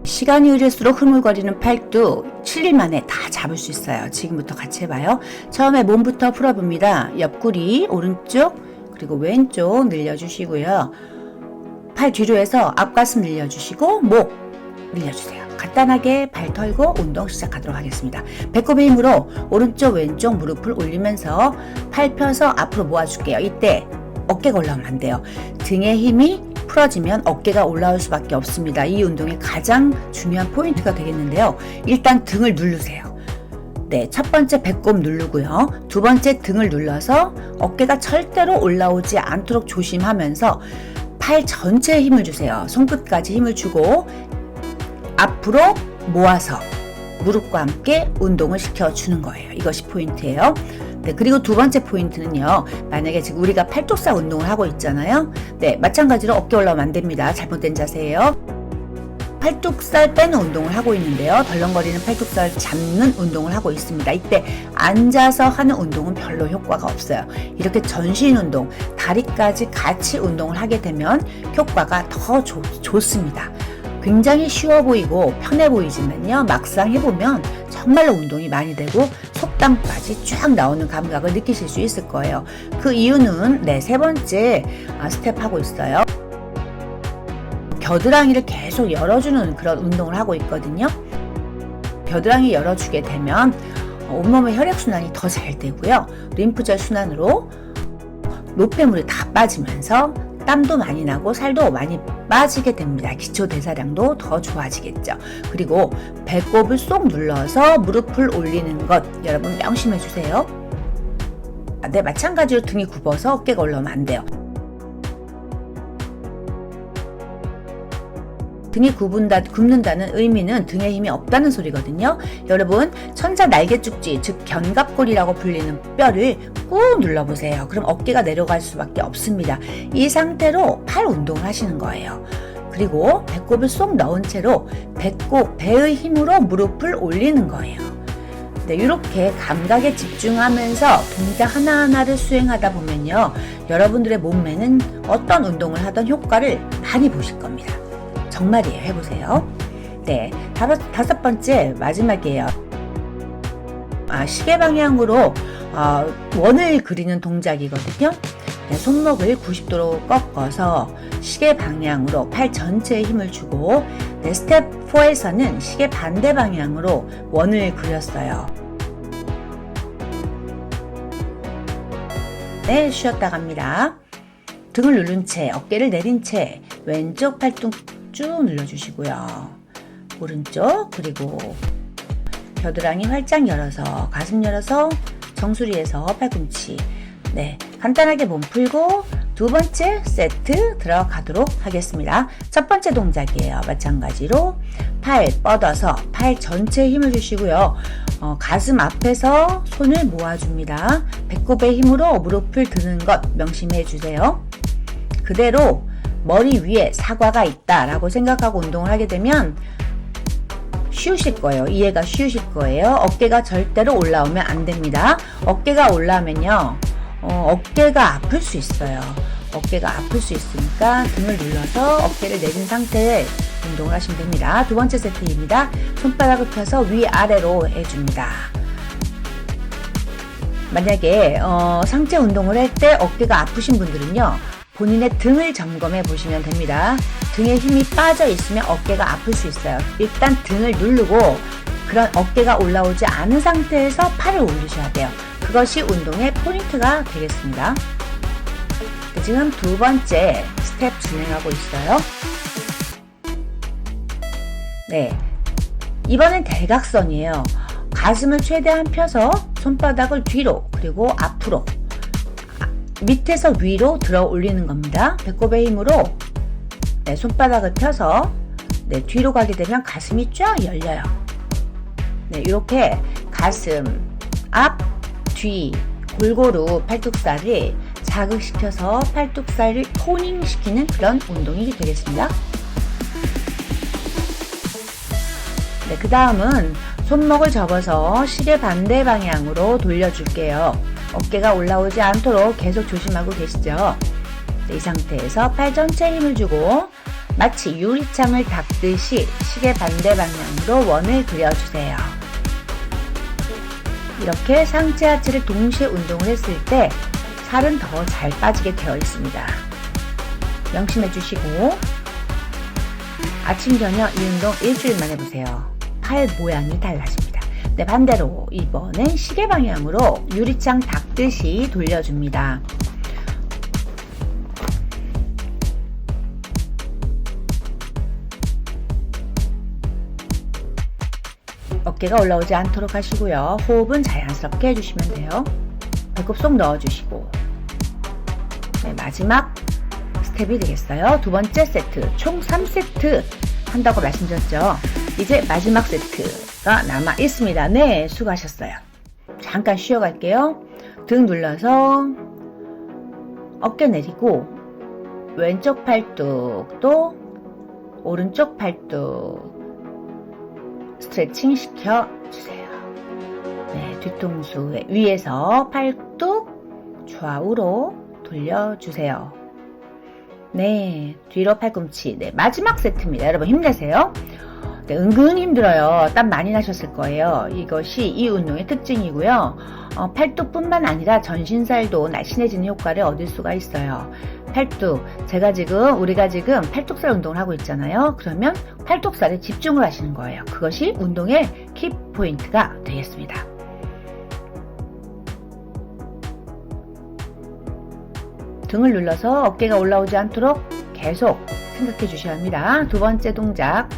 시간이 흐를수록 흐물거리는 팔도 7일 만에 다 잡을 수 있어요. 지금부터 같이 해봐요. 처음에 몸부터 풀어봅니다. 옆구리, 오른쪽, 그리고 왼쪽 늘려주시고요. 팔 뒤로 해서 앞가슴 늘려주시고 목 늘려주세요. 간단하게 발 털고 운동 시작하도록 하겠습니다. 배꼽의 힘으로 오른쪽 왼쪽 무릎을 올리면서 팔 펴서 앞으로 모아줄게요. 이때 어깨가 올라오면 안 돼요. 등의 힘이 풀어지면 어깨가 올라올 수밖에 없습니다. 이 운동의 가장 중요한 포인트가 되겠는데요. 일단 등을 누르세요. 네, 첫 번째 배꼽 누르고요. 두 번째 등을 눌러서 어깨가 절대로 올라오지 않도록 조심하면서 팔 전체에 힘을 주세요. 손끝까지 힘을 주고 앞으로 모아서 무릎과 함께 운동을 시켜주는 거예요. 이것이 포인트예요. 네, 그리고 두 번째 포인트는요. 만약에 지금 우리가 팔뚝살 운동을 하고 있잖아요. 네, 마찬가지로 어깨 올라오면 안 됩니다. 잘못된 자세예요. 팔뚝살 빼는 운동을 하고 있는데요. 덜렁거리는 팔뚝살 잡는 운동을 하고 있습니다. 이때 앉아서 하는 운동은 별로 효과가 없어요. 이렇게 전신 운동, 다리까지 같이 운동을 하게 되면 효과가 더 좋습니다. 굉장히 쉬워 보이고 편해 보이지만요. 막상 해보면 정말로 운동이 많이 되고 속담까지 쫙 나오는 감각을 느끼실 수 있을 거예요. 그 이유는 세 번째 스텝 하고 있어요. 겨드랑이를 계속 열어주는 그런 운동을 하고 있거든요. 겨드랑이 열어주게 되면 온몸의 혈액순환이 더 잘 되고요. 림프절 순환으로 노폐물이 다 빠지면서 땀도 많이 나고 살도 많이 빠지게 됩니다. 기초 대사량도 더 좋아지겠죠. 그리고 배꼽을 쏙 눌러서 무릎을 올리는 것 여러분 명심해 주세요. 네, 마찬가지로 등이 굽어서 어깨가 올라오면 안 돼요. 등이 굽는다는 의미는 등에 힘이 없다는 소리거든요. 여러분, 천자 날개죽지, 즉 견갑골이라고 불리는 뼈를 꾹 눌러보세요. 그럼 어깨가 내려갈 수밖에 없습니다. 이 상태로 팔 운동을 하시는 거예요. 그리고 배꼽을 쏙 넣은 채로 배의 힘으로 무릎을 올리는 거예요. 네, 이렇게 감각에 집중하면서 동작 하나하나를 수행하다 보면요. 여러분들의 몸매는 어떤 운동을 하던 효과를 많이 보실 겁니다. 정말이에요. 해보세요. 네, 다섯 번째 마지막이에요. 시계 방향으로 원을 그리는 동작이거든요. 네, 손목을 90도로 꺾어서 시계 방향으로 팔 전체에 힘을 주고 스텝 4에서는 시계 반대 방향으로 원을 그렸어요. 네, 쉬었다 갑니다. 등을 누른 채 어깨를 내린 채 왼쪽 팔뚝 쭉 눌러주시고요. 오른쪽 그리고 겨드랑이 활짝 열어서 가슴 열어서 정수리에서 팔꿈치 네, 간단하게 몸 풀고 두 번째 세트 들어가도록 하겠습니다. 첫 번째 동작이에요. 마찬가지로 팔 뻗어서 팔 전체에 힘을 주시고요. 가슴 앞에서 손을 모아줍니다. 배꼽의 힘으로 무릎을 드는 것 명심해 주세요. 그대로 머리 위에 사과가 있다라고 생각하고 운동을 하게 되면 쉬우실 거예요. 이해가 쉬우실 거예요. 어깨가 절대로 올라오면 안 됩니다. 어깨가 올라오면요. 어깨가 아플 수 있어요. 어깨가 아플 수 있으니까 등을 눌러서 어깨를 내린 상태에 운동을 하시면 됩니다. 두 번째 세트입니다. 손바닥을 펴서 위아래로 해줍니다. 만약에 상체 운동을 할 때 어깨가 아프신 분들은요. 본인의 등을 점검해 보시면 됩니다. 등에 힘이 빠져 있으면 어깨가 아플 수 있어요. 일단 등을 누르고 그런 어깨가 올라오지 않은 상태에서 팔을 올리셔야 돼요. 그것이 운동의 포인트가 되겠습니다. 지금 두 번째 스텝 진행하고 있어요. 네, 이번엔 대각선이에요. 가슴을 최대한 펴서 손바닥을 뒤로 그리고 앞으로 밑에서 위로 들어 올리는 겁니다. 배꼽의 힘으로 손바닥을 펴서 뒤로 가게 되면 가슴이 쫙 열려요. 네, 이렇게 가슴, 앞, 뒤 골고루 팔뚝살을 자극시켜서 팔뚝살을 토닝시키는 그런 운동이 되겠습니다. 네, 그 다음은 손목을 접어서 시계 반대 방향으로 돌려줄게요. 어깨가 올라오지 않도록 계속 조심하고 계시죠? 네, 이 상태에서 팔 전체에 힘을 주고 마치 유리창을 닦듯이 시계 반대 방향으로 원을 그려주세요. 이렇게 상체 하체를 동시에 운동을 했을 때 살은 더 잘 빠지게 되어 있습니다. 명심해 주시고 아침 저녁 이 운동 일주일만 해보세요. 팔 모양이 달라집니다. 네, 반대로 이번엔 시계 방향으로 유리창 닦듯이 돌려줍니다. 어깨가 올라오지 않도록 하시고요. 호흡은 자연스럽게 해주시면 돼요. 배꼽 쏙 넣어주시고 네, 마지막 스텝이 되겠어요. 두 번째 세트, 총 3세트 한다고 말씀드렸죠. 이제 마지막 세트가 남아 있습니다. 네, 수고하셨어요. 잠깐 쉬어갈게요. 등 눌러서 어깨 내리고 왼쪽 팔뚝도 오른쪽 팔뚝 스트레칭 시켜주세요. 네, 뒤통수 위에서 팔뚝 좌우로 돌려주세요. 네, 뒤로 팔꿈치. 네, 마지막 세트입니다. 여러분 힘내세요. 네, 은근 힘들어요. 땀 많이 나셨을 거예요. 이것이 이 운동의 특징이고요. 팔뚝뿐만 아니라 전신살도 날씬해지는 효과를 얻을 수가 있어요. 팔뚝, 우리가 지금 팔뚝살 운동을 하고 있잖아요. 그러면 팔뚝살에 집중을 하시는 거예요. 그것이 운동의 키포인트가 되겠습니다. 등을 눌러서 어깨가 올라오지 않도록 계속 생각해 주셔야 합니다. 두 번째 동작.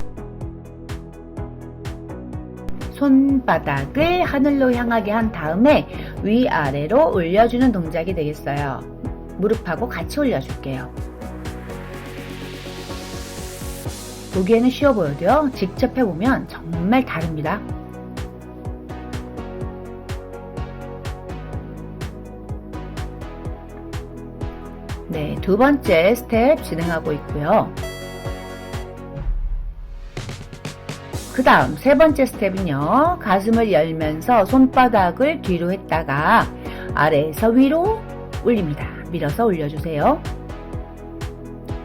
손바닥을 하늘로 향하게 한 다음에 위아래로 올려주는 동작이 되겠어요. 무릎하고 같이 올려줄게요. 보기에는 쉬워 보여도요, 직접 해보면 정말 다릅니다. 네, 두 번째 스텝 진행하고 있고요. 그 다음 세 번째 스텝은요, 가슴을 열면서 손바닥을 뒤로 했다가 아래에서 위로 올립니다. 밀어서 올려주세요.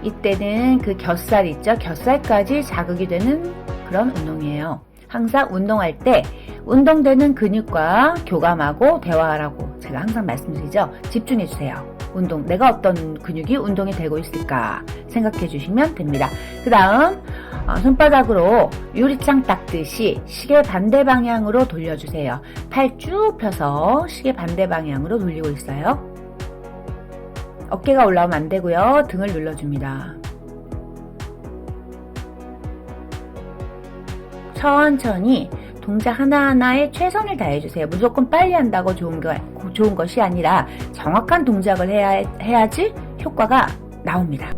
이때는 그 겹살 있죠? 겹살까지 자극이 되는 그런 운동이에요. 항상 운동할 때 운동되는 근육과 교감하고 대화하라고 제가 항상 말씀드리죠. 집중해주세요. 내가 어떤 근육이 운동이 되고 있을까 생각해 주시면 됩니다. 그 다음 손바닥으로 유리창 닦듯이 시계 반대 방향으로 돌려주세요. 팔 쭉 펴서 시계 반대 방향으로 돌리고 있어요. 어깨가 올라오면 안 되고요. 등을 눌러줍니다. 천천히 동작 하나하나에 최선을 다해주세요. 무조건 빨리 한다고 좋은 것이 아니라 정확한 동작을 해야지 효과가 나옵니다.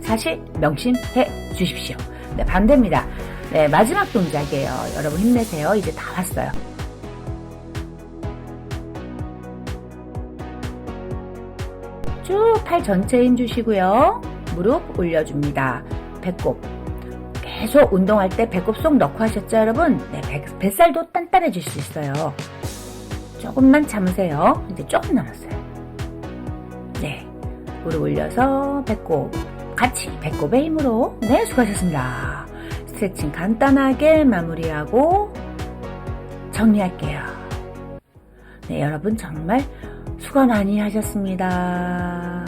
사실 명심해 주십시오. 네, 반대입니다. 네, 마지막 동작이에요. 여러분 힘내세요. 이제 다 왔어요. 쭉 팔 전체에 힘 주시고요. 무릎 올려줍니다. 배꼽. 계속 운동할 때 배꼽 쏙 넣고 하셨죠, 여러분? 네, 뱃살도 단단해질 수 있어요. 조금만 참으세요. 이제 조금 남았어요. 네, 무릎 올려서 배꼽. 같이 배꼽의 힘으로. 네, 수고하셨습니다. 스트레칭 간단하게 마무리하고 정리할게요. 네, 여러분 정말 수고 많이 하셨습니다.